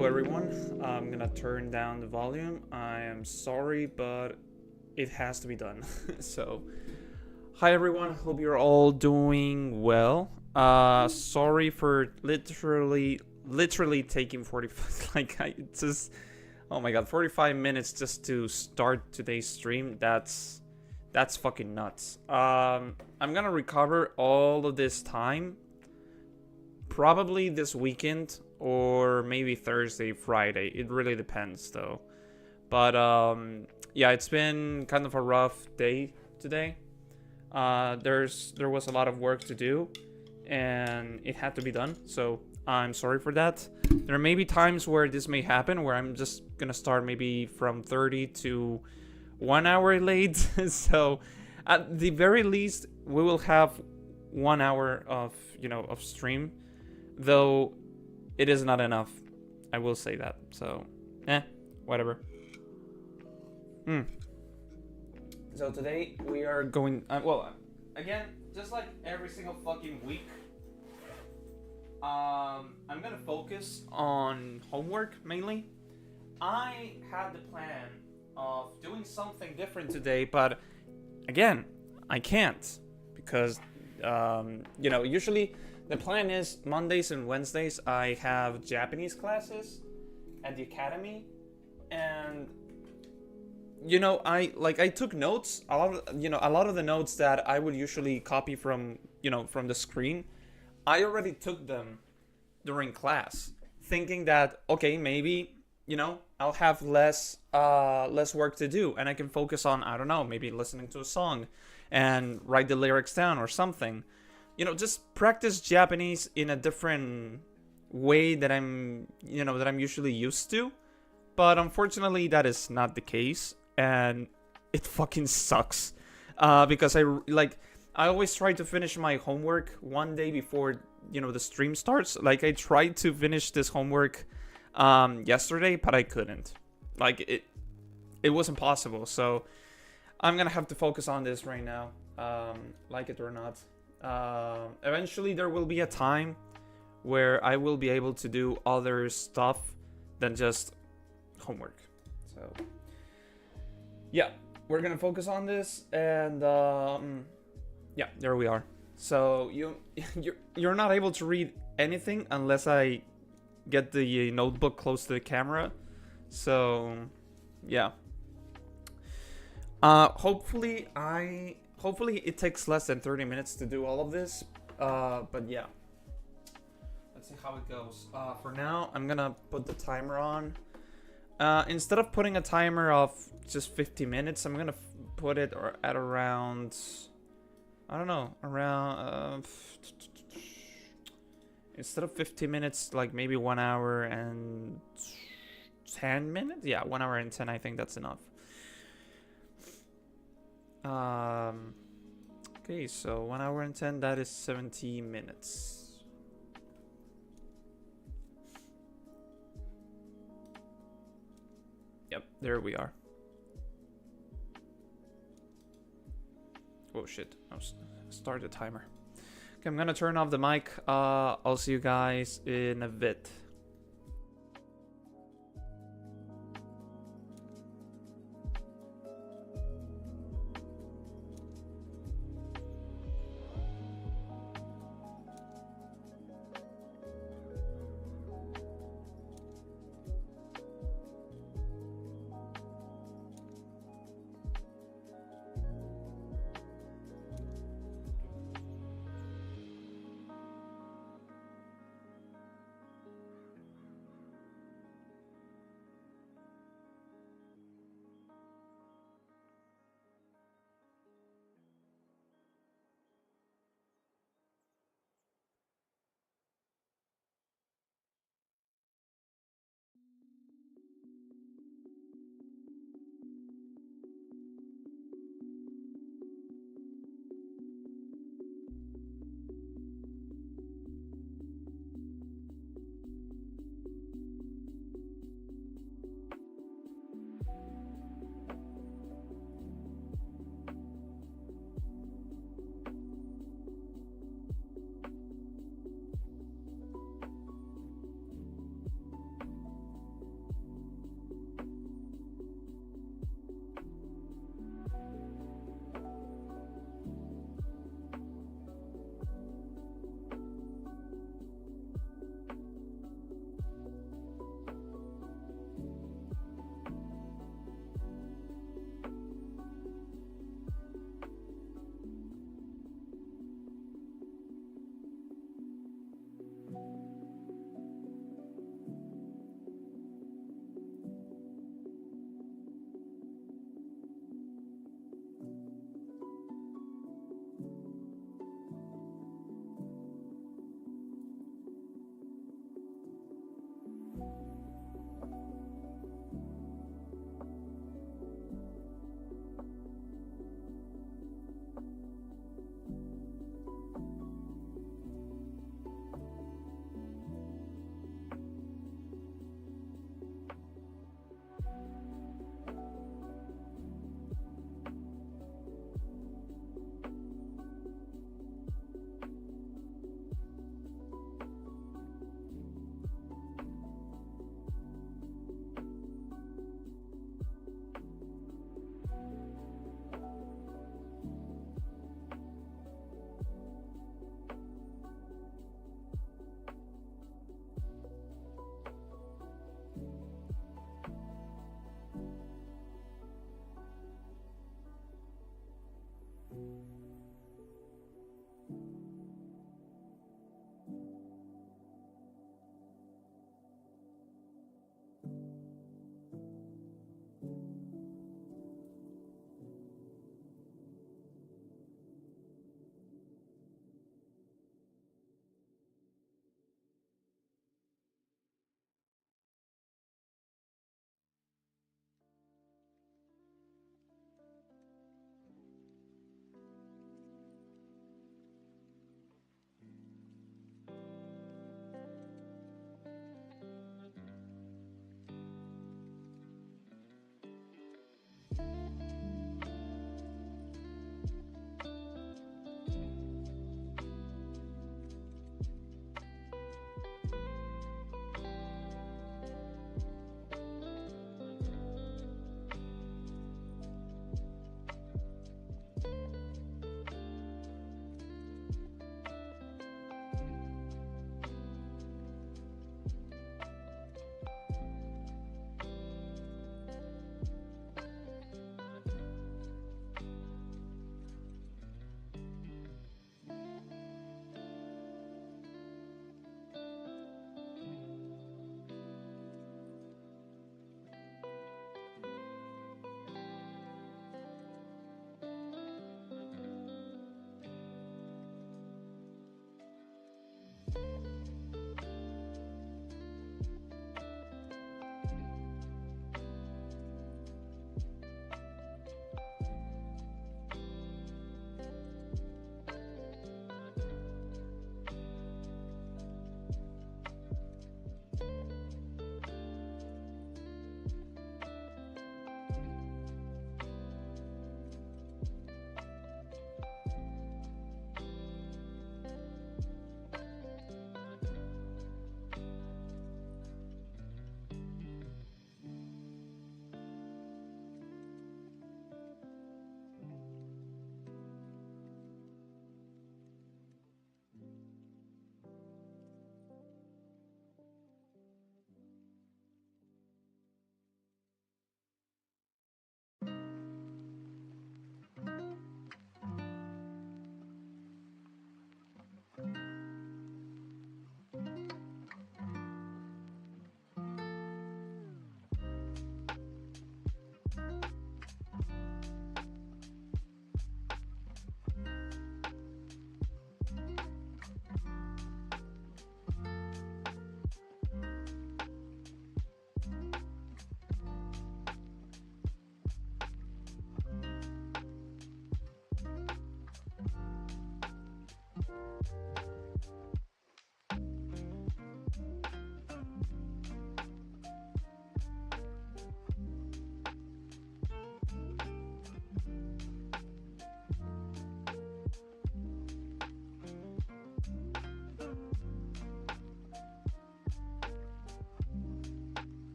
Hello everyone, I'm gonna turn down the volume. I am sorry, but it has to be done. So, hi everyone, hope you're all doing well. Sorry for literally taking 45, oh my god, 45 minutes just to start today's stream. That's fucking nuts. I'm gonna recover all of this time, probably this weekend, or maybe Thursday, Friday. It really depends though. But yeah, it's been kind of a rough day today. There was a lot of work to do and it had to be done. So I'm sorry for that. There may be times where this may happen where I'm just gonna start maybe from 30 to 1 hour late. So at the very least we will have 1 hour of stream, though it is not enough. I will say that. So, whatever. So today we are going. Again, just like every single fucking week, I'm gonna focus on homework mainly. I had the plan of doing something different today, but again, I can't because usually the plan is Mondays and Wednesdays I have Japanese classes at the academy, and I took notes. A lot of the notes that I would usually copy from the screen, I already took them during class, thinking that okay, maybe I'll have less work to do and I can focus on, I don't know, maybe listening to a song and write the lyrics down or something. Just practice Japanese in a different way that I'm usually used to. But unfortunately, that is not the case, and it fucking sucks. Because I always try to finish my homework one day before the stream starts. Like I tried to finish this homework yesterday, but I couldn't. Like it was impossible. So I'm gonna have to focus on this right now, like it or not. Eventually there will be a time where I will be able to do other stuff than just homework. So yeah, we're gonna focus on this, and yeah, there we are. So you're not able to read anything unless I get the notebook close to the camera. So yeah, hopefully it takes less than 30 minutes to do all of this. But yeah, let's see how it goes. For now, I'm gonna put the timer on. Instead of putting a timer of just 50 minutes, I'm gonna put it at around, I don't know, around instead of 50 minutes, like maybe 1 hour and 10 minutes. Yeah, 1 hour and 10. I think that's enough. Okay, so 1 hour and 10, that is 70 minutes. Yep, there we are. Oh shit, I'll start the timer. Okay, I'm gonna turn off the mic. I'll see you guys in a bit.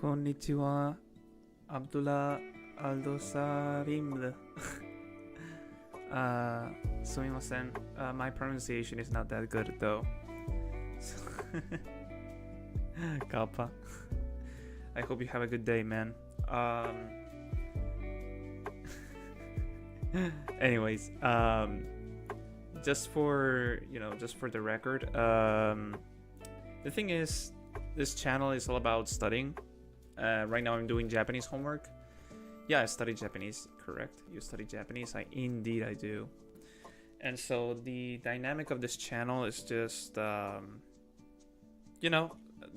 こんにちは。Abdullah Aldosarim. すみません。My pronunciation is not that good though. Kappa. I hope you have a good day, man. Anyways, just for the record, the thing is, this channel is all about studying. Right now I'm doing Japanese homework. Yeah, I study Japanese, correct? You study Japanese? Indeed I do. And so the dynamic of this channel is just, there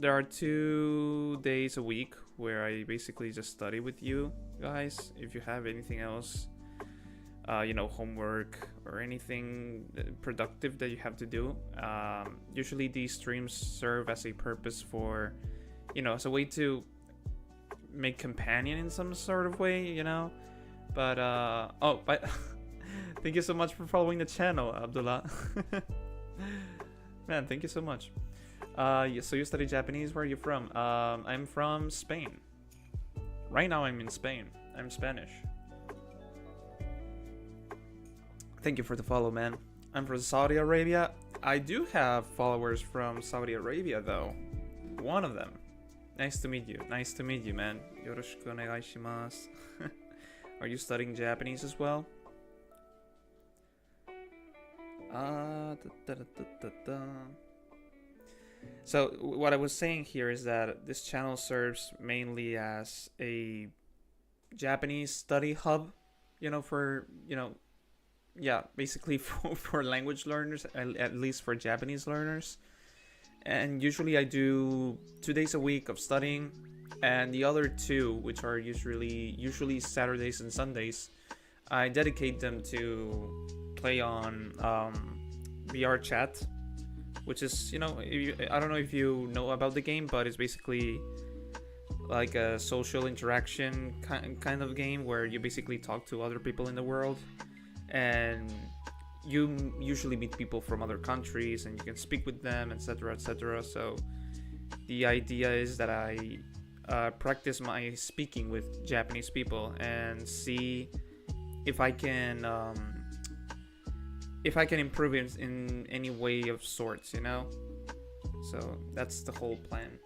are 2 days a week where I basically just study with you guys. If you have anything else, homework or anything productive that you have to do, usually these streams serve as a purpose for, as a way to make companion in some sort of way, but thank you so much for following the channel, Abdullah. Man, thank you so much. So you study Japanese. Where are you from? I'm from Spain. Right now I'm in Spain. I'm Spanish. Thank you for the follow, man. I'm from Saudi Arabia. I do have followers from Saudi Arabia though. One of them. Nice to meet you. Nice to meet you, man. Yoroshiku onegai shimasu. Are you studying Japanese as well? So what I was saying here is that this channel serves mainly as a Japanese study hub, basically for language learners, at least for Japanese learners. And usually I do 2 days a week of studying, and the other 2, which are usually Saturdays and Sundays, I dedicate them to play on VR chat which is, I don't know if you know about the game, but it's basically like a social interaction kind of game where you basically talk to other people in the world, and you usually meet people from other countries and you can speak with them, etc., etc. So the idea is that I practice my speaking with Japanese people and see if I can improve it in any way of sorts, So that's the whole plan.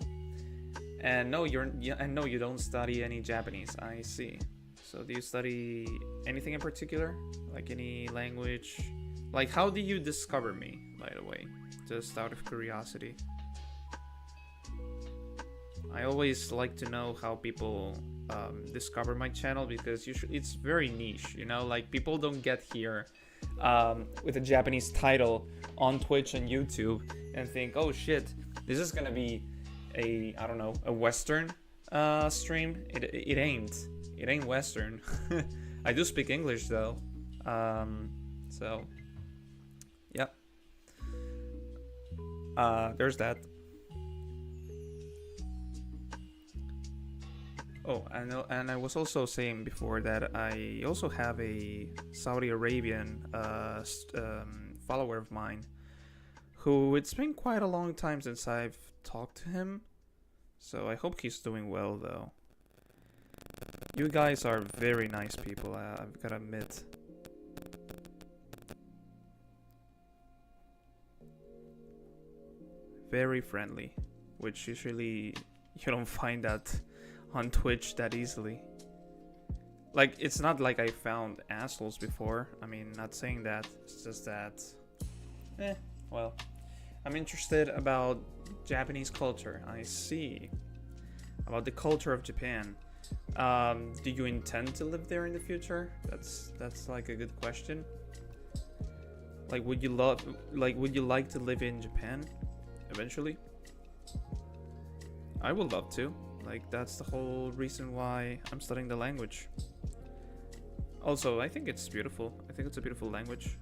And no, you don't study any Japanese. I see. So do you study anything in particular? Like any language? Like, how do you discover me, by the way? Just out of curiosity. I always like to know how people discover my channel, because it's very niche, Like, people don't get here with a Japanese title on Twitch and YouTube and think, oh shit, this is gonna be a Western stream. It ain't Western. I do speak English though, so yeah. There's that. Oh, I know, and I was also saying before that I also have a Saudi Arabian follower of mine who, it's been quite a long time since I've talked to him, so I hope he's doing well though. You guys are very nice people, I've gotta admit. Very friendly, which usually you don't find that on Twitch that easily. Like, it's not like I found assholes before. I mean, not saying that. It's just that, well, I'm interested about Japanese culture. I see. About the culture of Japan. Do you intend to live there in the future? That's like a good question. Like, would you like to live in Japan eventually? I would love to. Like, that's the whole reason why I'm studying the language. Also, I think it's beautiful. I think it's a beautiful language,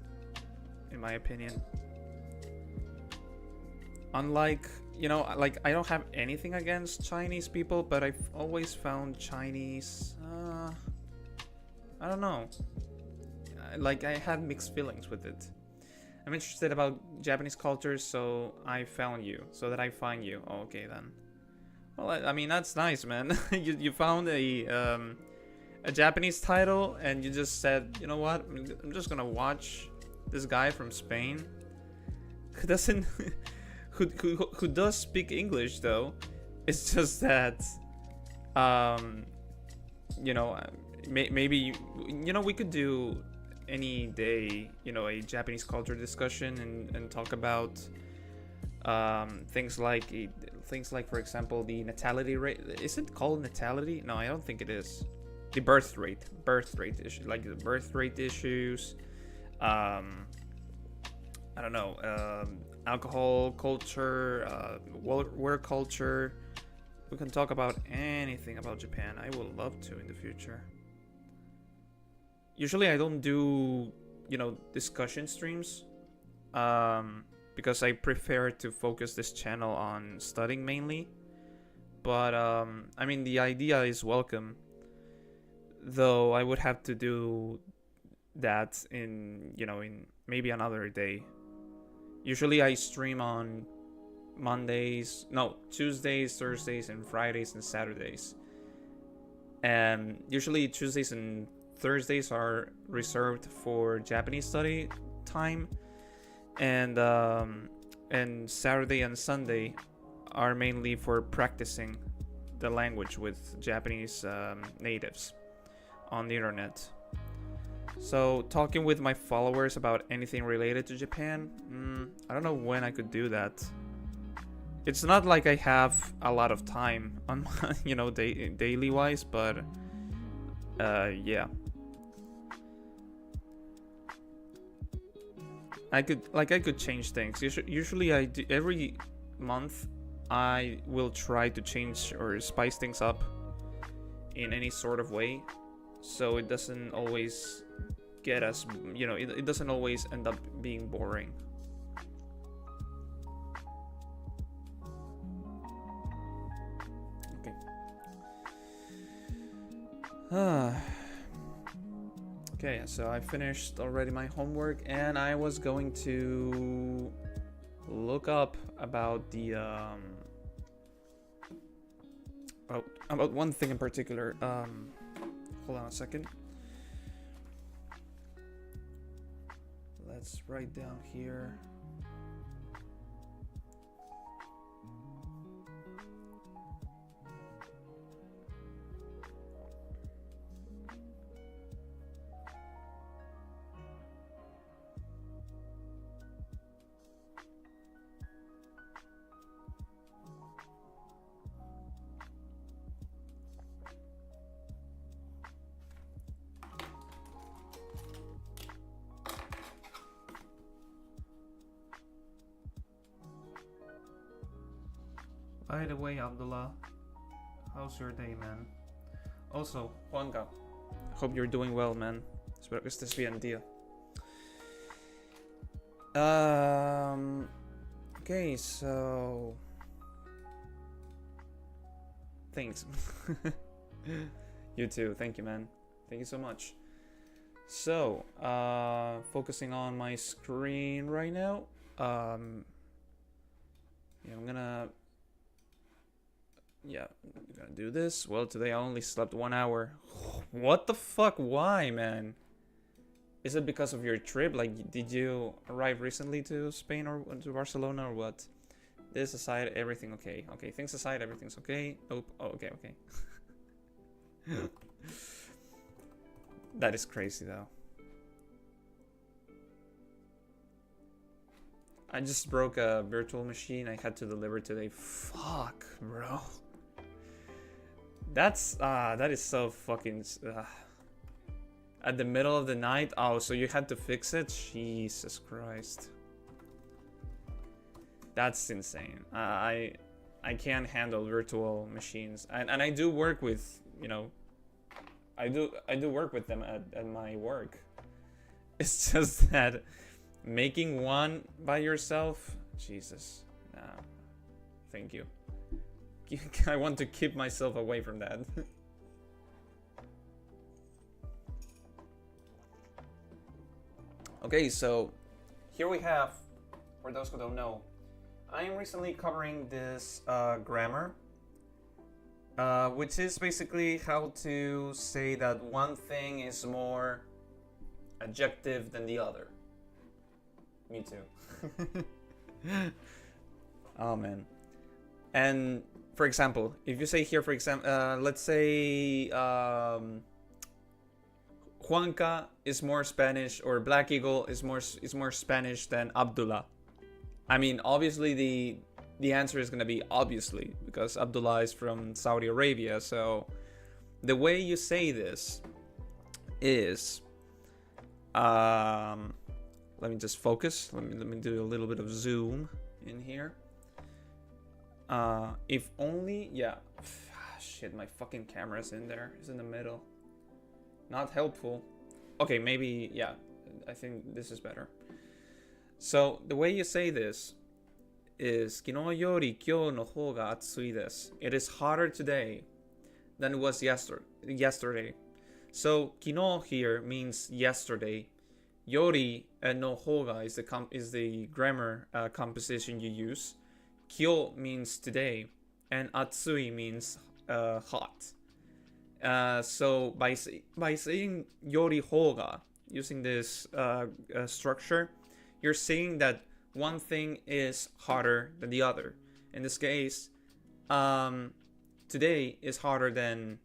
in my opinion. Unlike, like, I don't have anything against Chinese people, but I've always found Chinese, I don't know. Like, I had mixed feelings with it. I'm interested about Japanese culture, so I found you, so that I find you. Oh, okay then. Well, I mean, that's nice, man. you found a Japanese title, and you just said, you know what? I'm just gonna watch this guy from Spain who doesn't, who does speak English though. It's just that, maybe we could do any day, a Japanese culture discussion and talk about things like, for example, the natality rate. Is it called natality? No, I don't think it is. The birth rate issue, like the birth rate issues. I don't know, alcohol culture, work culture. We can talk about anything about Japan. I would love to in the future. Usually I don't do, discussion streams, because I prefer to focus this channel on studying mainly. But, I mean, the idea is welcome. Though I would have to do that in maybe another day. Usually I stream on Tuesdays, Thursdays, and Fridays and Saturdays. And usually Tuesdays and Thursdays are reserved for Japanese study time, and Saturday and Sunday are mainly for practicing the language with Japanese natives on the internet. So talking with my followers about anything related to Japan, I don't know when I could do that. It's not like I have a lot of time on my, daily wise, but yeah. I could change things. Usually I do, every month I will try to change or spice things up in any sort of way, so it doesn't always get us, it doesn't always end up being boring. Okay, so I finished already my homework, and I was going to look up about the about one thing in particular. Hold on a second. Let's write down here. By the way, Abdullah, how's your day, man? Also, Juanca, hope you're doing well, man. Espero que estés bien, tío. Okay, so thanks. You too. Thank you, man. Thank you so much. So, focusing on my screen right now. Yeah, I'm gonna do this. Well, today I only slept 1 hour. What the fuck? Why, man? Is it because of your trip? Like, did you arrive recently to Spain or to Barcelona or what? This aside, everything okay. Okay, things aside, everything's okay. Nope. Oh, okay, okay. That is crazy, though. I just broke a virtual machine I had to deliver today. Fuck, bro. That is so fucking at the middle of the night. Oh, so you had to fix it? Jesus Christ. That's insane. I can't handle virtual machines. And I do work with, you know, I do work with them at my work. It's just that making one by yourself, Jesus, nah, thank you. I want to keep myself away from that. Okay, so here we have, for those who don't know, I am recently covering this grammar, which is basically how to say that one thing is more adjective than the other. Me too. Oh man. And for example, if you say here, for example, let's say Juanca is more Spanish, or Black Eagle is more Spanish than Abdullah. I mean, obviously the answer is gonna be obviously, because Abdullah is from Saudi Arabia. So the way you say this is, let me just focus. Let me do a little bit of zoom in here. If only, yeah. Shit, my fucking camera's in there. It's in the middle. Not helpful. Okay, maybe, yeah. I think this is better. So, the way you say this is, 昨日より今日の方が暑いです. It is hotter today than it was yesterday. So, 昨日 here means yesterday. Yori no hoga is the grammar composition you use. Kyo means today, and atsui means hot. So by saying yori hoga, using this structure, you're saying that one thing is hotter than the other. In this case, today is hotter than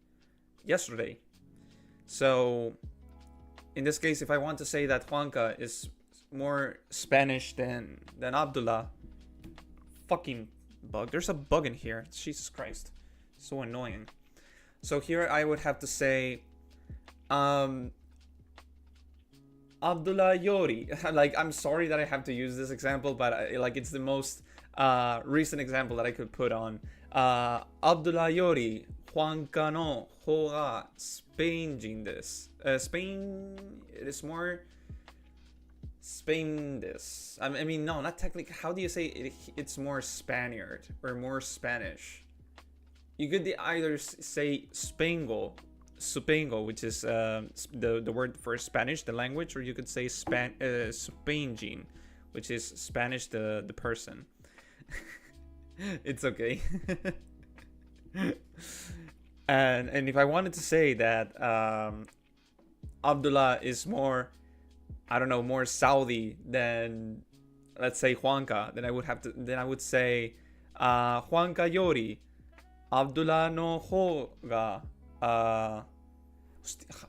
yesterday. So in this case, if I want to say that Juanca is more Spanish than Abdullah, fucking bug. There's a bug in here. Jesus Christ. So annoying. So here I would have to say, Abdullah Yori. Like, I'm sorry that I have to use this example, but it's the most recent example that I could put on. Abdullah Yori, Juanca no hoga Spain jin desu. Spain, it is more Spain this. I mean, no, not technically. How do you say it? It's more Spaniard or more Spanish? You could either say Spango, supengo, which is the word for Spanish, the language, or you could say supengin, which is Spanish, the person. It's okay. And if I wanted to say that Abdullah is more, I don't know, more Saudi than, let's say, Juanca, then I would say Juanca yori Abdullah no ho ga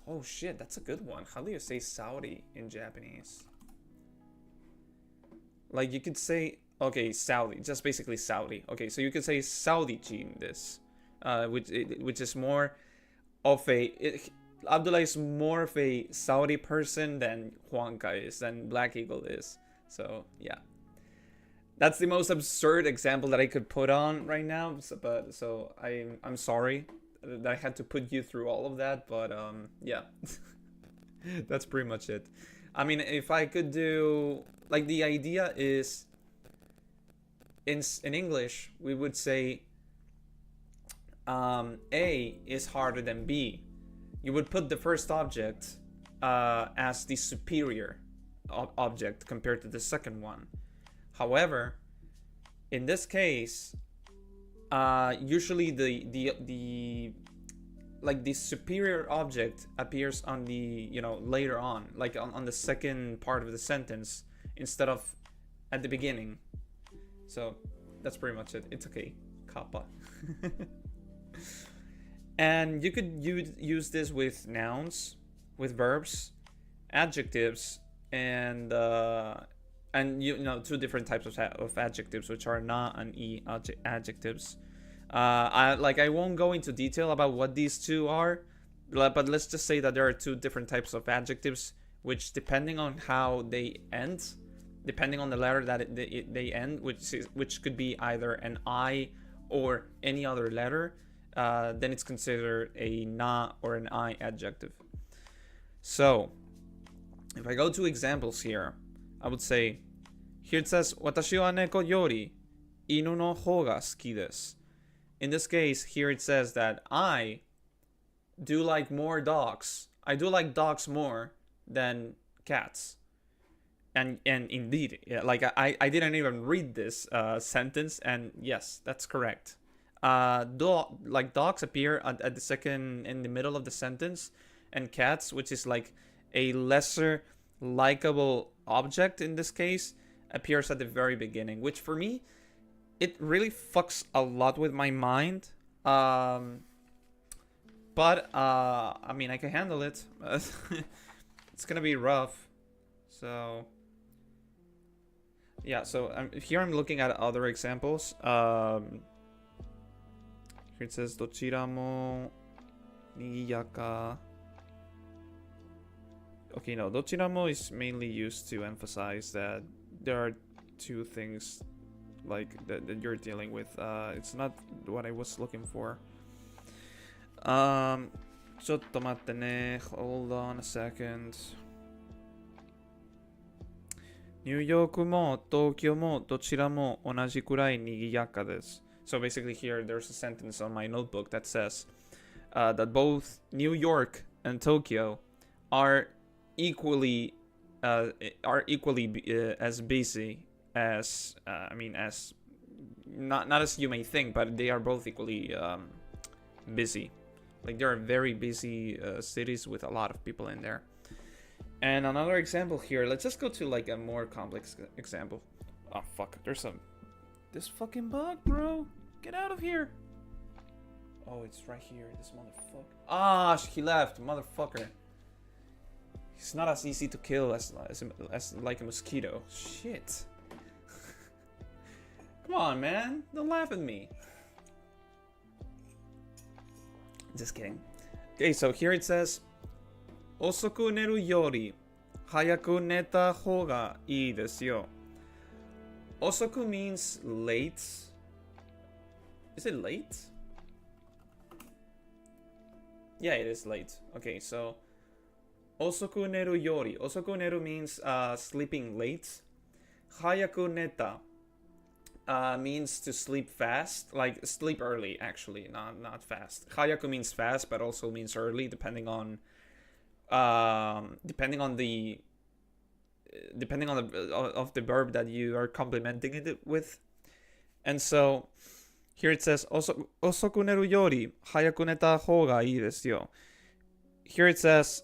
oh shit, that's a good one. How do you say Saudi in Japanese? Like, you could say, okay, Saudi, just basically Saudi. Okay, so you could say Saudi Jin this, which is more of Abdullah is more of a Saudi person than Juanca is, than Black Eagle is. So yeah, that's the most absurd example that I could put on right now. So I'm sorry that I had to put you through all of that, but yeah, that's pretty much it. I mean, if I could do, like, the idea is in English we would say A is harder than B. You would put the first object as the superior object compared to the second one. However, in this case, usually the superior object appears on the, later on, like on the second part of the sentence instead of at the beginning. So that's pretty much it. It's okay, kappa. And you could use this with nouns, with verbs, adjectives, and two different types of adjectives, which are na and e adjectives. I won't go into detail about what these two are, but let's just say that there are two different types of adjectives, which, depending on how they end, depending on the letter that they end, which could be either an I or any other letter, then it's considered a na or an I adjective. So if I go to examples here, I would say, here it says, Watashi wa neko yori inu no hou ga suki desu. In this case, here it says that I do like more dogs. I do like dogs more than cats. And indeed, yeah, like I didn't even read this sentence, and yes, that's correct. Dogs appear at the second, in the middle of the sentence, and cats, which is like a lesser likable object in this case, appears at the very beginning, which for me, it really fucks a lot with my mind. But I mean, I can handle it. It's gonna be rough. So yeah, so here I'm looking at other examples. Here it says dochira mo nigiyaka. Okay, no, dochira mo is mainly used to emphasize that there are two things like that you're dealing with. It's not what I was looking for. ちょっと待ってね. Hold on a second. ニューヨークも東京もどちらも同じくらい賑やかです. So basically here there's a sentence on my notebook that says that both New York and Tokyo are equally as busy as as not as you may think, but they are both equally busy. Like, there are very busy cities with a lot of people in there. And another example here, let's just go to like a more complex example. Oh fuck, there's this fucking bug, bro. Get out of here. Oh, it's right here, this motherfucker. Ah, he left, motherfucker. He's not as easy to kill as like a mosquito. Shit. Come on, man. Don't laugh at me. Just kidding. Okay, so here it says, Osoku neru yori hayaku neta hou ga ii desu yo. Osoku means late. Is it late? Yeah, it is late. Okay, so Osoku neru yori. Osoku neru means sleeping late. Hayaku neta means to sleep fast, like sleep early, actually, not fast. Hayaku means fast, but also means early, depending on the of the verb that you are complementing it with. And so here it says osoku neru yori hayaku neta hou ga ii desu yo. Here it says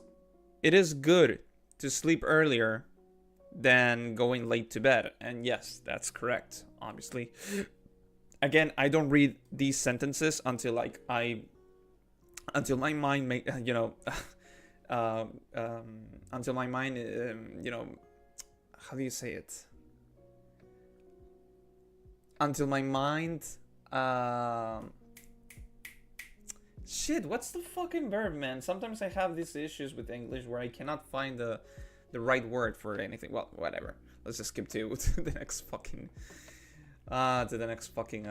it is good to sleep earlier than going late to bed. And yes, that's correct, obviously. Again, I don't read these sentences until my mind until my mind how do you say it? Until my mind shit, what's the fucking verb, man? Sometimes I have these issues with English where I cannot find the right word for anything. Well, whatever. Let's just skip to the next fucking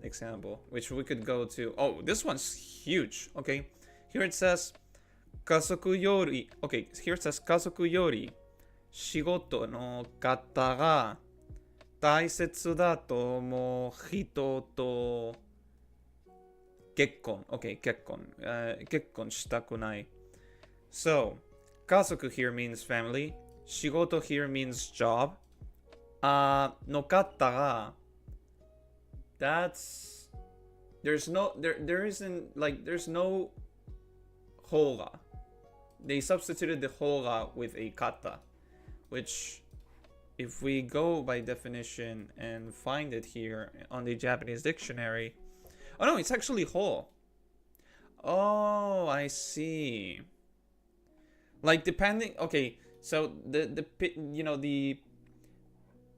example, which we could go to. Oh, this one's huge. Okay, here it says kazoku yori. Okay, here it says kazoku yori shigoto no kata ga taisetsu da to omou hito to kekkon. Okay, kekkon. Kekkon shitaku nai. So, kazoku here means family. Shigoto here means job. No kata ga. That's there's no hoga. They substituted the hoga with a kata, which if we go by definition and find it here on the Japanese dictionary, oh no, it's actually ho. Oh, I see. Like depending, okay, so the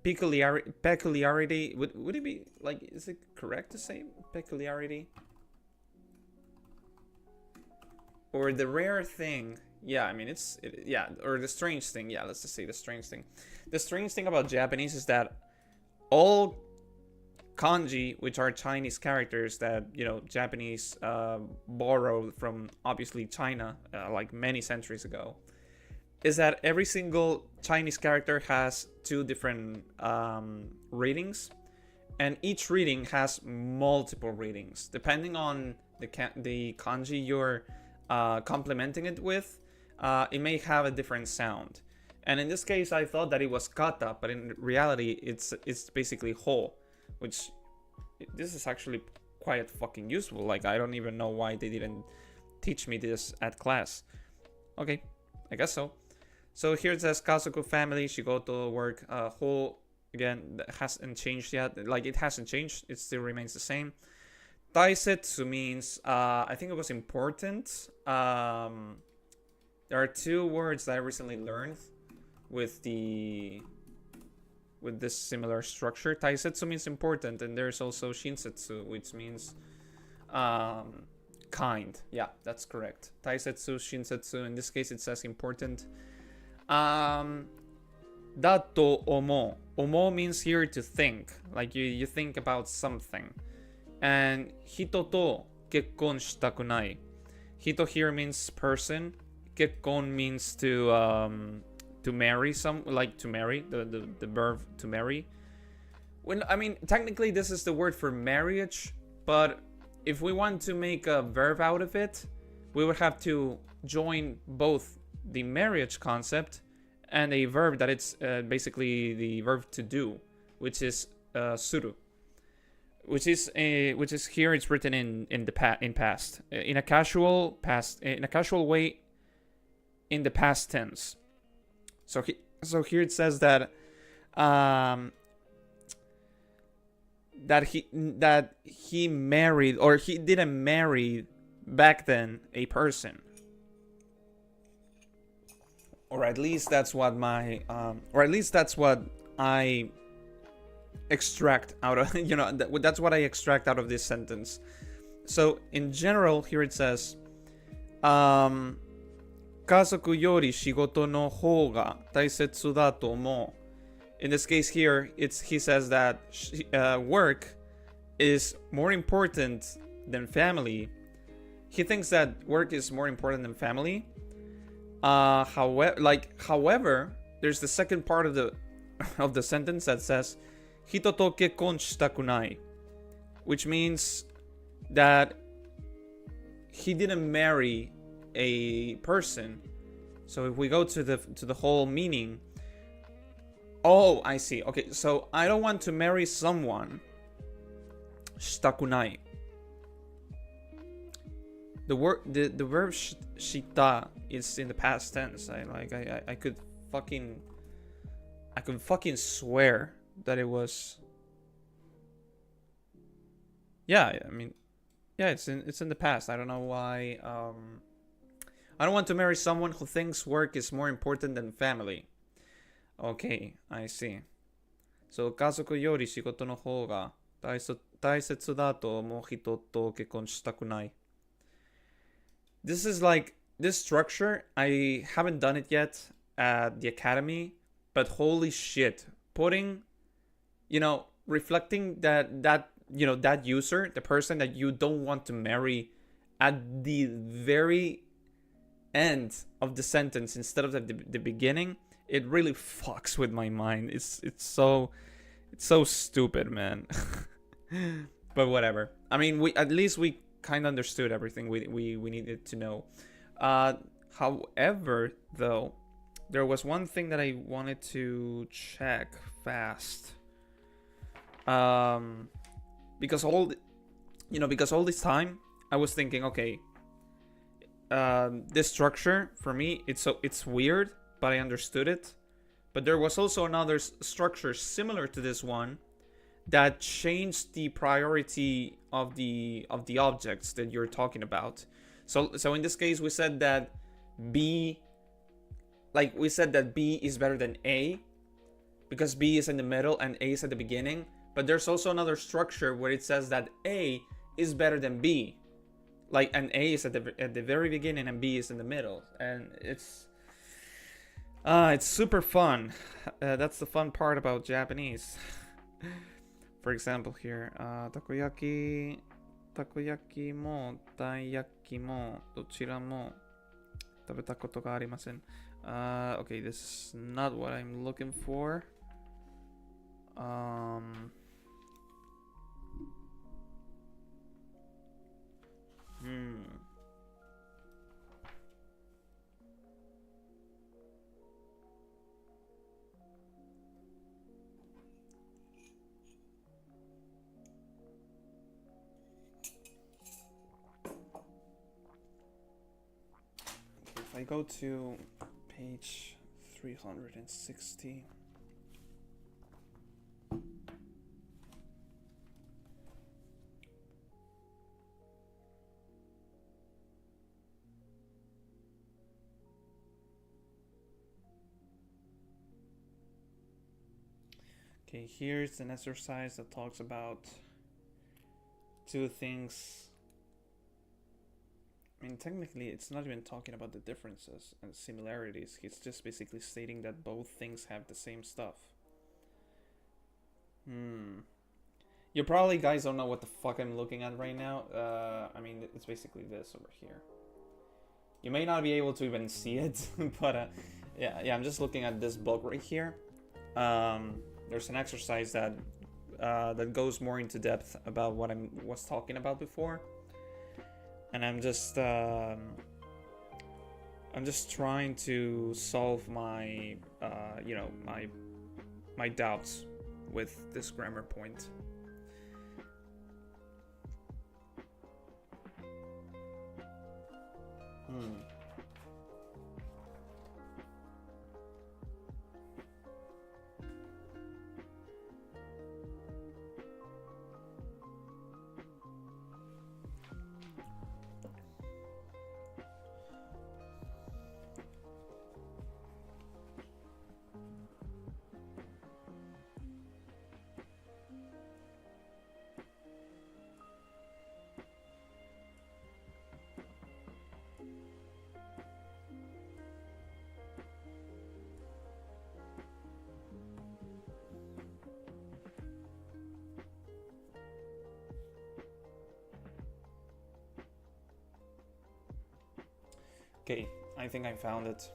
peculiarity would it be like, is it correct to say peculiarity? Or the rare thing? Yeah, I mean yeah, or the strange thing. Yeah, let's just say the strange thing. The strange thing about Japanese is that all kanji, which are Chinese characters that Japanese borrowed from obviously China like many centuries ago, is that every single Chinese character has two different readings, and each reading has multiple readings depending on the kanji you're complementing it with. It may have a different sound, and in this case I thought that it was kata, but in reality it's basically ho, which this is actually quite fucking useful. Like, I don't even know why they didn't teach me this at class. Okay, I guess so. So here it says kazoku, family, shigoto, work. Ho, again, that hasn't changed yet. Like, it hasn't changed, it still remains the same. Taisetsu means I think it was important. There are two words that I recently learned with this similar structure. Taisetsu means important, and there's also shinsetsu, which means kind. Yeah, that's correct. Taisetsu, shinsetsu. In this case, it says important. Dato omo. Omo means here to think. Like you think about something. And hito to kekkon shitaku nai. Hito here means person. Kekkon means to marry to marry, the verb to marry. When I mean, technically this is the word for marriage, but if we want to make a verb out of it, we would have to join both the marriage concept and a verb that it's basically the verb to do, which is suru, which is here it's written in past, in a casual way, in the past tense. So here it says that he married, or he didn't marry back then, a person. Or at least that's what I extract out of that's what I extract out of this sentence. So in general, here it says kazoku yori shigoto no hou ga taisetsu da to omou. In this case here, he says that work is more important than family. He thinks that work is more important than family. However, there's the second part of the sentence that says 人と結婚したくない which means that he didn't marry a person. So if we go to the whole meaning, oh, I see. Okay, so I don't want to marry someone. したくない the verb shita is in the past tense. I could fucking swear that it was. Yeah, I mean, yeah, it's in the past. I don't know why. I don't want to marry someone who thinks work is more important than family. Okay, I see. So 家族より仕事の方が大切だと思う人と結婚したくない This is like, this structure, I haven't done it yet at the academy, but holy shit, putting, reflecting that user, the person that you don't want to marry at the very end of the sentence instead of the beginning, it really fucks with my mind. It's so stupid, man. But whatever. I mean, we kind of understood everything we needed to know. However, though, there was one thing that I wanted to check fast. Because all this time I was thinking, okay, this structure for me, it's weird, but I understood it. But there was also another structure similar to this one that changed the priority of the objects that you're talking about. So in this case, we said that B is better than A because B is in the middle and A is at the beginning. But there's also another structure where it says that A is better than B, and A is at the very beginning and B is in the middle, and it's super fun. That's the fun part about Japanese. For example, here, takoyaki mo taiyaki mo dochira mo tabeta koto ga arimasen. Okay, this is not what I'm looking for. If I go to page 360. Okay, here's an exercise that talks about two things. I mean, technically, it's not even talking about the differences and similarities. It's just basically stating that both things have the same stuff. You probably guys don't know what the fuck I'm looking at right now. I mean, it's basically this over here. You may not be able to even see it, but yeah, I'm just looking at this book right here. There's an exercise that goes more into depth about what I was talking about before. And I'm just trying to solve my my doubts with this grammar point. Okay, I think I found it.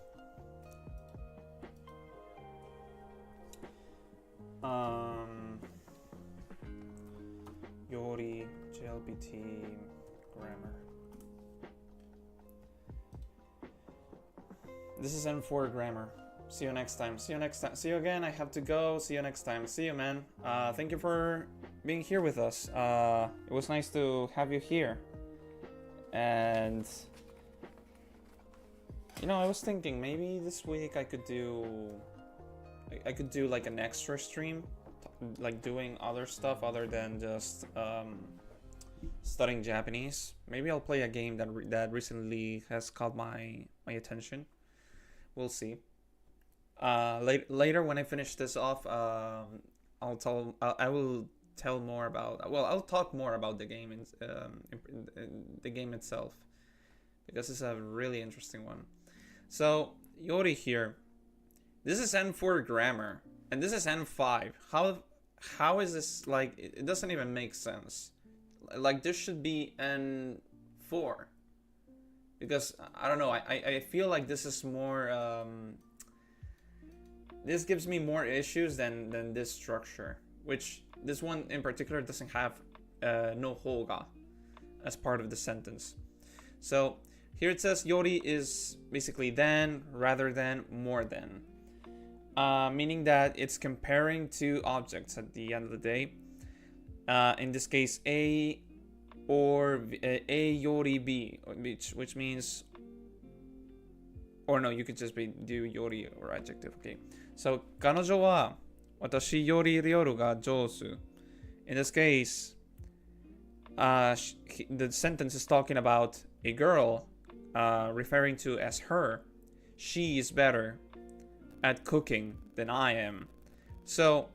Yori JLBT grammar. This is N4 grammar. See you next time. See you next time. See you again. I have to go. See you next time. See you, man. Thank you for being here with us. It was nice to have you here. And you know, I was thinking maybe this week I could do like an extra stream, like doing other stuff other than just studying Japanese. Maybe I'll play a game that recently has caught my attention. We'll see. Later when I finish this off, I will tell more about. Well, I'll talk more about the game the game itself, because it's a really interesting one. So Yori here. This is N4 grammar, and this is N5. How is this, like, it doesn't even make sense. Like, this should be N4. Because, I don't know, I feel like this is more, this gives me more issues than this structure. Which, this one in particular doesn't have no hoga as part of the sentence. So, here it says Yori is basically than, rather than, more than. Meaning that it's comparing two objects at the end of the day. In this case, A or A Yori B, which means, or no, you could just do Yori or adjective. Okay. So 彼女は私より料理が上手. In this case, the sentence is talking about a girl, referring to as her. She is better at cooking than I am. So,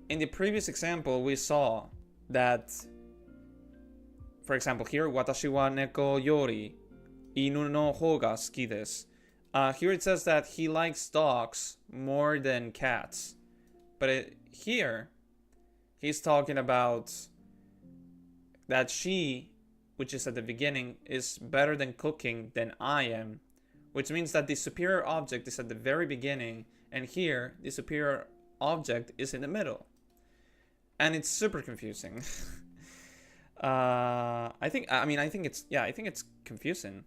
in the previous example, we saw that, for example, here, 私は猫より犬の方が好きです. Here it says that he likes dogs more than cats. But here, he's talking about that she, which is at the beginning, is better than cooking than I am. Which means that the superior object is at the very beginning, and here the superior object is in the middle. And it's super confusing. I think it's confusing.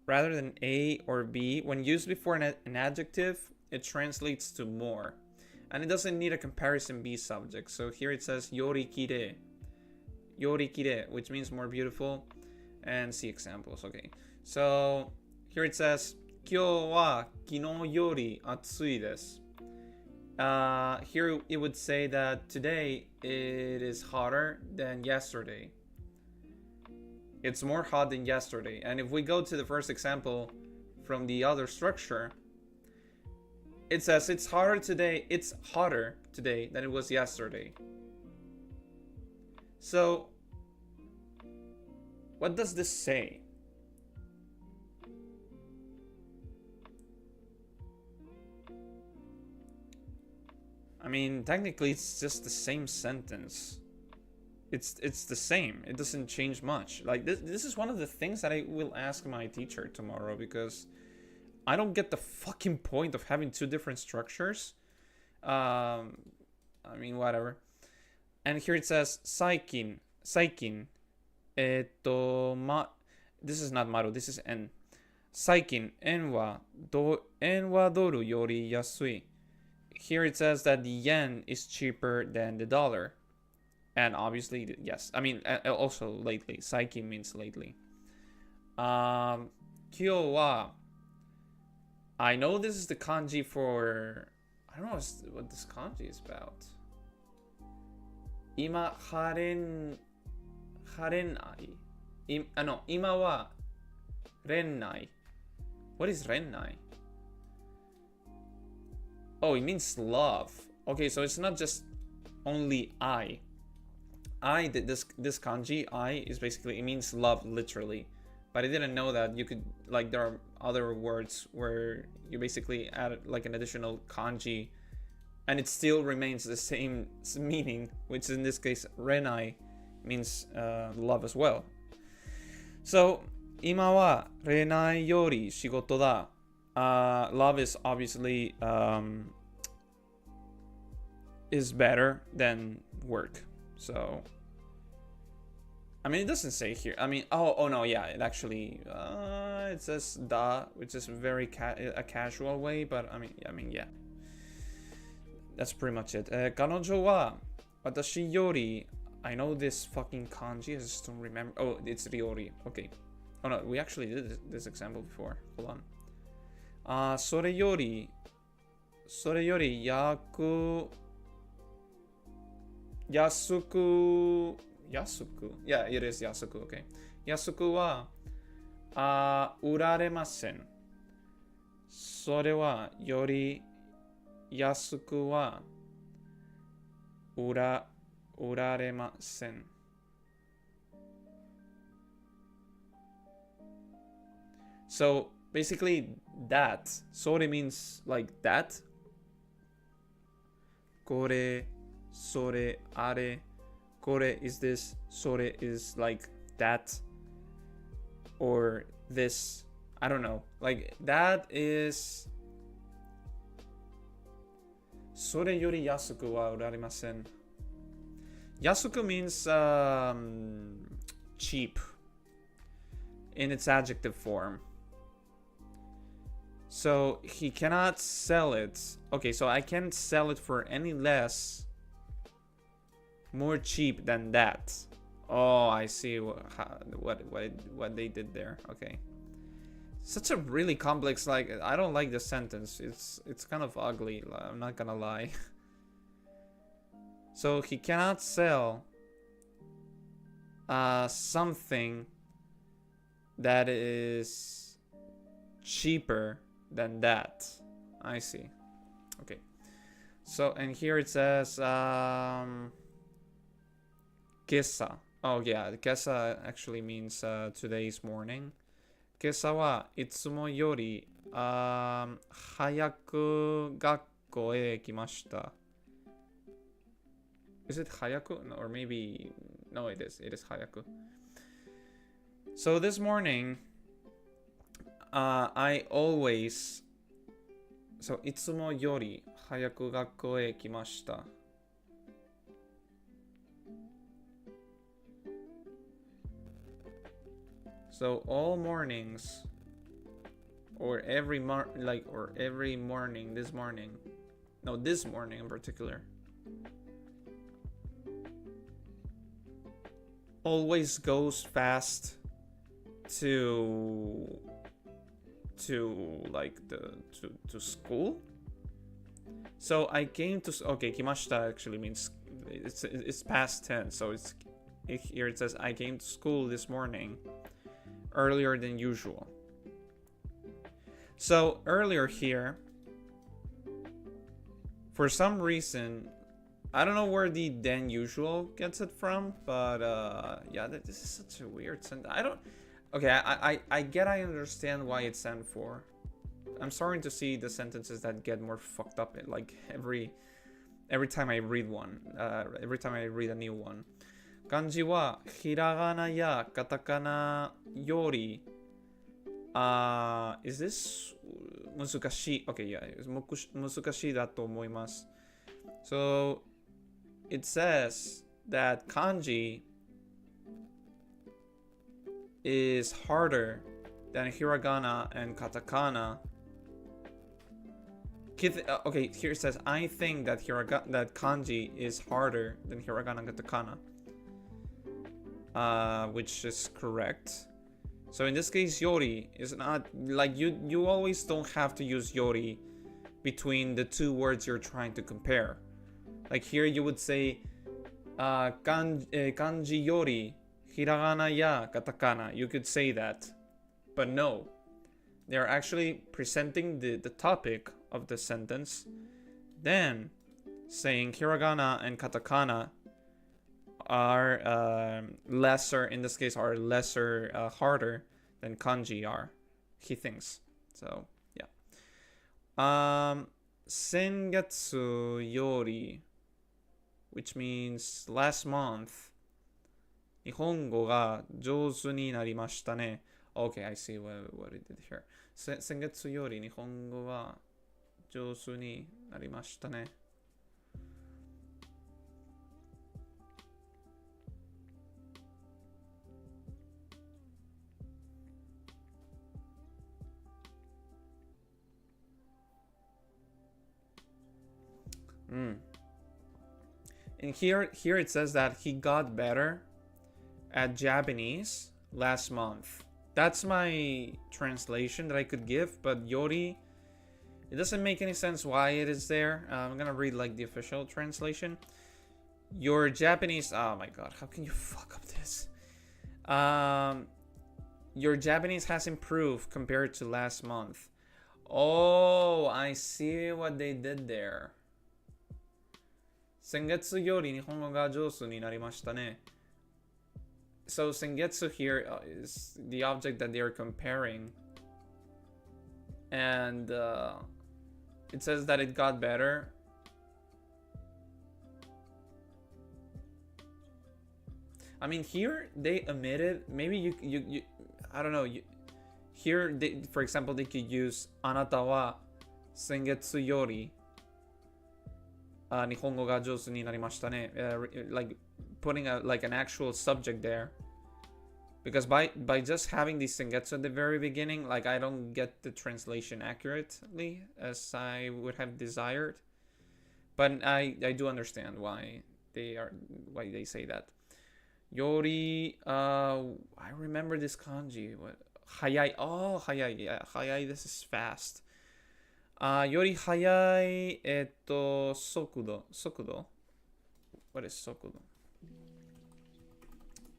Rather than A or B, when used before an adjective, it translates to more. And it doesn't need a comparison B subject. So here it says yori kire. Yori kire, which means more beautiful. And see examples. Okay. So here it says 今日は昨日より暑いです. Here it would say that today it is hotter than yesterday. It's more hot than yesterday. And if we go to the first example from the other structure, it says it's hotter today than it was yesterday. So, what does this say? I mean, technically it's just the same sentence. It's the same. It doesn't change much. Like this is one of the things that I will ask my teacher tomorrow, because I don't get the fucking point of having two different structures. I mean, whatever. And here it says saikin. This is not maru, this is en. Saikin en wa doru yori yasui. Here it says that the yen is cheaper than the dollar. And obviously, yes. I mean, also lately. Saiki means lately. Kyo wa. I know this is the kanji for... I don't know what this kanji is about. Ima harenai. No, ima wa rennai. What is rennai? Oh, it means love. Okay, so it's not just only I. This kanji, I, is basically, it means love, literally. But I didn't know that you could, like, there are other words where you basically add, like, an additional kanji, and it still remains the same meaning, which in this case, renai, means love as well. So, 今は恋愛より仕事だ. Love is obviously is better than work. So I mean, it doesn't say here. I mean, oh no, yeah, it actually, it says da, which is very a casual way, but I mean, yeah. That's pretty much it. 彼女は私より I know this fucking kanji, I just don't remember. Oh, it's ryori. Okay. Oh no, we actually did this example before. Hold on. それより安く Yeah, it is 安く Okay. 安くは売られません。それはより安くは売られません。So basically that. Sore means like that. これ、それ、あれ。これ is this. それ is like that. Or this. I don't know. Like that is. それより安くは売られません。安く means cheap in its adjective form. So he cannot sell it. Okay, so I can't sell it for any less more cheap than that. Oh, I see what they did there. Okay. Such a really complex, like, I don't like this sentence. It's kind of ugly, I'm not gonna lie. So he cannot sell something that is cheaper than that. I see. Okay. So, and here it says kesa. Oh yeah, kesa actually means today's morning. 今朝はいつもより早く学校へ来ました。Is it 早く? Or maybe no, it is. It is 早く. So this morning, I always. So いつもより早く学校へ来ました。So all mornings, or every morning, this morning in particular, always goes fast to school. So I came to okay, kimashita actually means it's past tense. So here it says I came to school this morning earlier than usual. So earlier here, for some reason, I don't know where the than usual gets it from, but yeah, this is such a weird sentence. I understand why it's sent for. I'm starting to see the sentences that get more fucked up like every time I read one, every time I read a new one. 漢字はひらがなやカタカナよりis this 難しい Okay, yeah, 難しいだと思います So it says that kanji is harder than hiragana and katakana. Okay, here it says I think that kanji is harder than hiragana and katakana. Which is correct. So in this case, yori is not like you always don't have to use yori between the two words you're trying to compare. Like here you would say kanji yori hiragana ya katakana. You could say that. But no. They're actually presenting the topic of the sentence, then saying hiragana and katakana are lesser, in this case, are lesser, harder than kanji are, he thinks. So, yeah. 先月より which means last month 日本語が上手になりましたね Okay, I see what it did here 先月より日本語が上手になりましたね And here it says that he got better at Japanese last month. That's my translation that I could give, but Yori, it doesn't make any sense why it is there. I'm gonna read like the official translation. Your Japanese, oh my god, how can you fuck up this? Your Japanese has improved compared to last month. Oh, I see what they did there. 先月より日本語が上手になりましたね. So sengetsu here is the object that they are comparing. And it says that it got better. I mean, here they omitted, maybe you I don't know, here they, for example, they could use あなたは先月より日本語が上手になりましたね. Like putting like an actual subject there, because by just having the sengetsu at the very beginning, like I don't get the translation accurately as I would have desired, but I do understand why they say that. Yori, I remember this kanji. What? Hayai. Oh, hayai. Yeah, hayai. This is fast. Yori hayai. Sokudo. What is sokudo?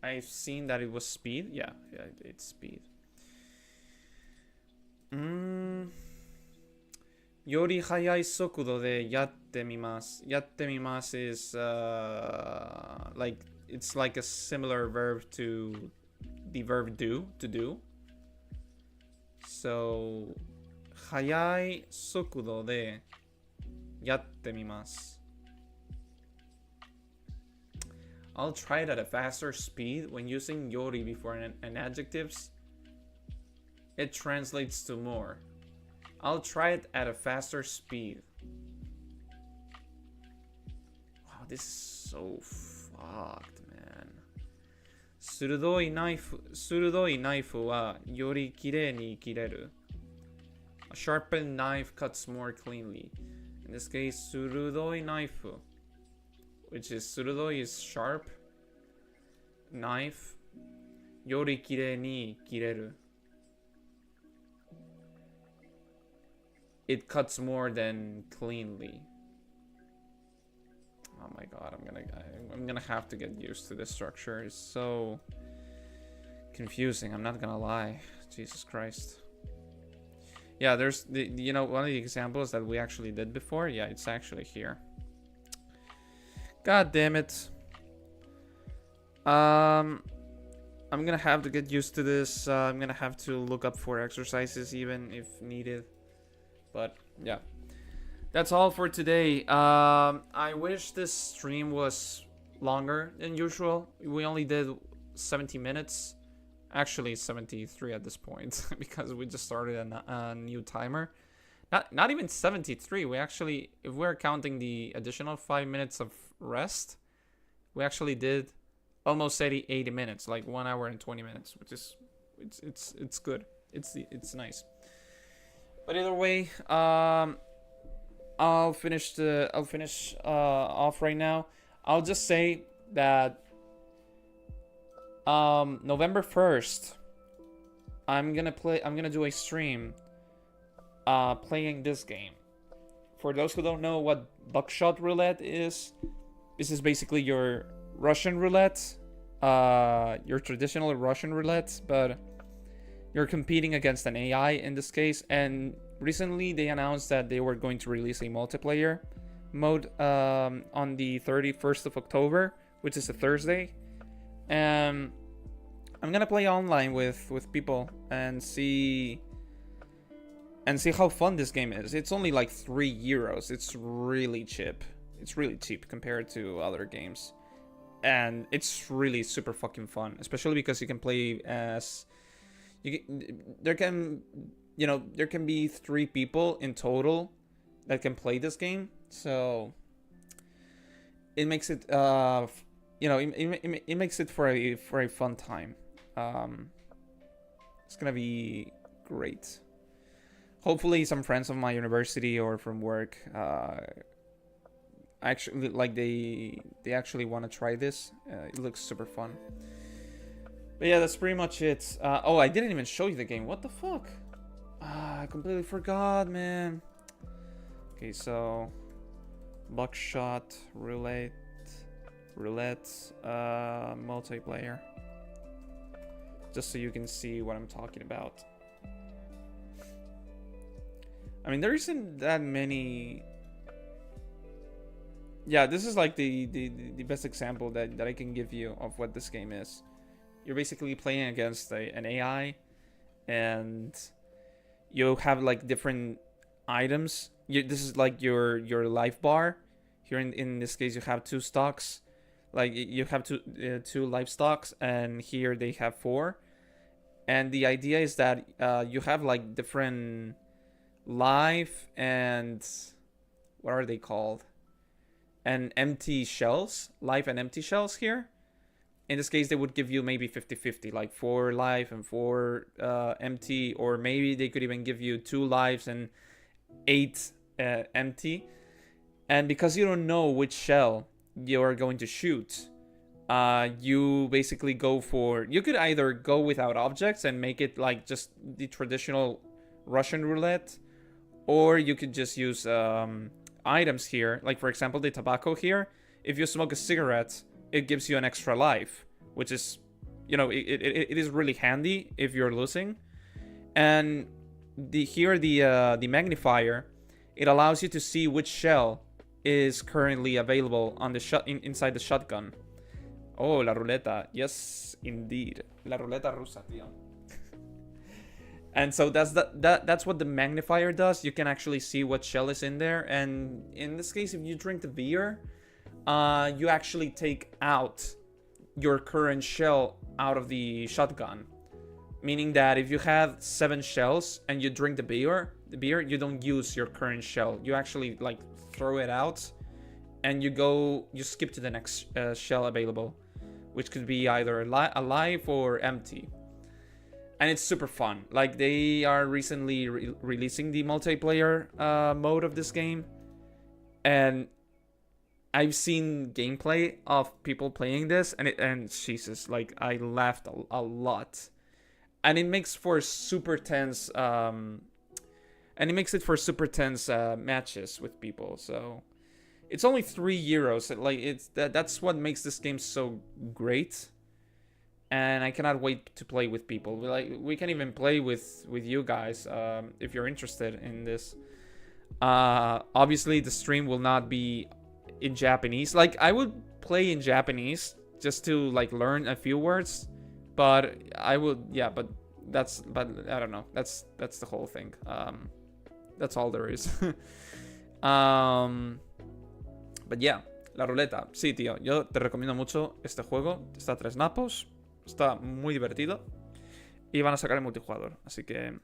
I've seen that it was speed. Yeah, it's speed. Yori hayai sokudo de yatte mimasu. Yatte mimasu is like, it's like a similar verb to the verb do, to do. So, 早い速度でやってみます. I'll try it at a faster speed. When using yori before an adjectives, it translates to more. I'll try it at a faster speed. Wow, this is so fucked, man. 鋭いナイフはより綺麗に切れる. A sharpened knife cuts more cleanly. In this case, 鋭いナイフ, which is 鋭い is sharp, knife, より綺麗に切れる. It cuts more than cleanly. Oh my god, I'm gonna have to get used to this structure. It's so confusing, I'm not gonna lie. Jesus Christ. Yeah, there's the one of the examples that we actually did before. Yeah, it's actually here. God damn it. I'm gonna have to get used to this. I'm gonna have to look up for exercises even if needed. But yeah, that's all for today. I wish this stream was longer than usual. We only did 70 minutes. Actually 73 at this point because we just started a new timer. Not even 73. We actually, if we're counting the additional 5 minutes of rest, we actually did almost 80 minutes, like 1 hour and 20 minutes, which is it's good. It's nice. But either way, I'll finish off right now. I'll just say that November 1st, I'm gonna do a stream playing this game. For those who don't know what buckshot roulette is, this is basically your Russian roulette, your traditional Russian roulette, but you're competing against an AI in this case. And recently they announced that they were going to release a multiplayer mode on the 31st of October, which is a Thursday. And I'm gonna play online with people and see how fun this game is. It's only like €3. It's really cheap. It's really cheap compared to other games. And it's really super fucking fun, especially because you can play as there can be 3 people in total that can play this game. So it makes it it makes it for a fun time. It's gonna be great. Hopefully some friends of my university or from work actually like they actually want to try this. It looks super fun. But yeah, that's pretty much it. Oh, I didn't even show you the game. What the fuck? I completely forgot, man. Okay, so buckshot, roulette, multiplayer. Just so you can see what I'm talking about. I mean, there isn't that many. Yeah, this is like the best example that I can give you of what this game is. You're basically playing against an AI, and you have like different items. This is like your life bar. Here in this case, you have 2 stocks. Like you have two life stocks, and here they have 4. And the idea is that you have like different life and what are they called? And empty shells, life and empty shells here. In this case, they would give you maybe 50-50, like 4 life and 4 empty, or maybe they could even give you 2 lives and 8 empty. And because you don't know which shell you're going to shoot, you basically go for... You could either go without objects and make it like just the traditional Russian roulette, or you could just use items here. Like, for example, the tobacco here. If you smoke a cigarette, it gives you an extra life, which is, you know, it is really handy if you're losing. And the magnifier, it allows you to see which shell is currently available on the inside the shotgun. Oh, la ruleta. Yes, indeed. La ruleta rusa, tío. And so that's what the magnifier does. You can actually see what shell is in there. And in this case, if you drink the beer, you actually take out your current shell out of the shotgun. Meaning that if you have 7 shells and you drink the beer, you don't use your current shell. You actually like throw it out, and you skip to the next shell available, which could be either alive or empty. And it's super fun. Like, they are recently releasing the multiplayer mode of this game, and I've seen gameplay of people playing this, and Jesus, like, I laughed a lot. And it makes for super tense matches with people. So it's only €3. Like, that's what makes this game so great. And I cannot wait to play with people. We can even play with you guys if you're interested in this. Obviously, the stream will not be in Japanese. Like, I would play in Japanese just to like learn a few words, but I would, yeah. But I don't know. That's the whole thing. That's all there is. But yeah, la ruleta. Sí, tío. Yo te recomiendo mucho este juego. Está a 3 napos. Está muy divertido. Y van a sacar el multijugador. Así que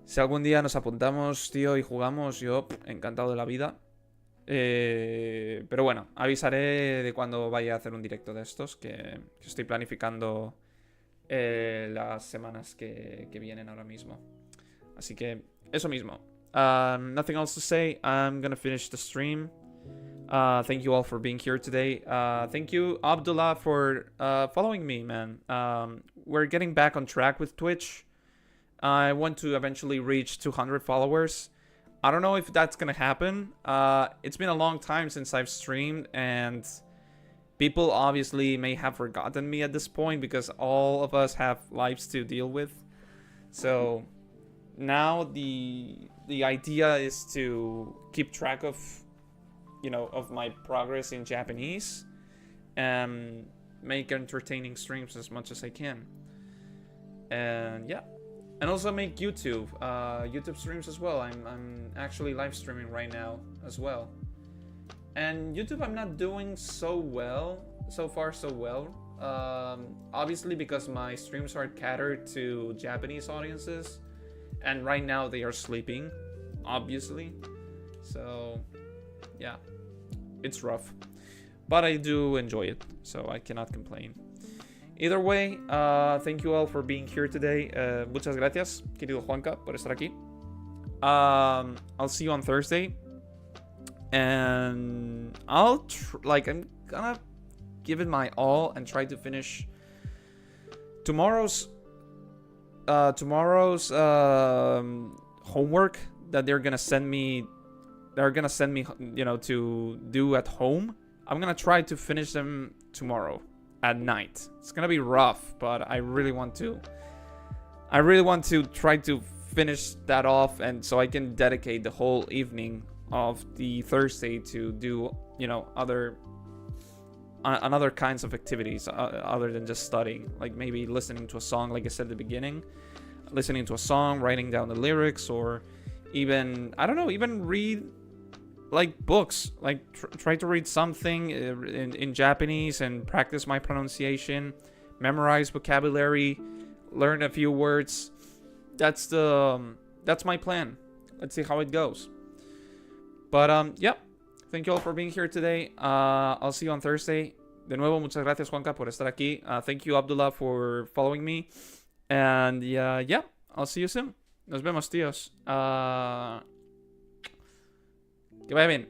si algún día nos apuntamos, tío, y jugamos, yo encantado de la vida. Pero bueno, avisaré de cuando vaya a hacer un directo de estos, que estoy planificando las semanas que vienen ahora mismo. Así que eso mismo. Nothing else to say. I'm gonna finish the stream. Thank you all for being here today. Thank you, Abdullah, for following me, man. We're getting back on track with Twitch. I want to eventually reach 200 followers. I don't know if that's gonna happen. It's been a long time since I've streamed, and people obviously may have forgotten me at this point because all of us have lives to deal with. So now the idea is to keep track of, you know, of my progress in Japanese and make entertaining streams as much as I can. And yeah, and also make YouTube streams as well. I'm actually live streaming right now as well. And YouTube, I'm not doing so far so well. Obviously because my streams are catered to Japanese audiences, and right now they are sleeping, obviously. So yeah, it's rough, but I do enjoy it, so I cannot complain. Either way, thank you all for being here today. Muchas gracias, querido Juanca, por estar aquí. I'll see you on Thursday. and I'm gonna give it my all and try to finish tomorrow's homework that they're gonna send me, to do at home. I'm gonna try to finish them tomorrow at night. It's gonna be rough, but I really want to try to finish that off, and so I can dedicate the whole evening of the Thursday to do, other kinds of activities other than just studying, like maybe listening to a song, like I said at the beginning, listening to a song, writing down the lyrics, or even, I don't know, even read like books, like try to read something in Japanese and practice my pronunciation, memorize vocabulary, learn a few words. That's my plan. Let's see how it goes. But yeah, thank you all for being here today. I'll see you on Thursday. De nuevo, muchas gracias, Juanca, por estar aquí. Thank you, Abdullah, for following me. And yeah, I'll see you soon. Nos vemos, tíos. Que vaya bien.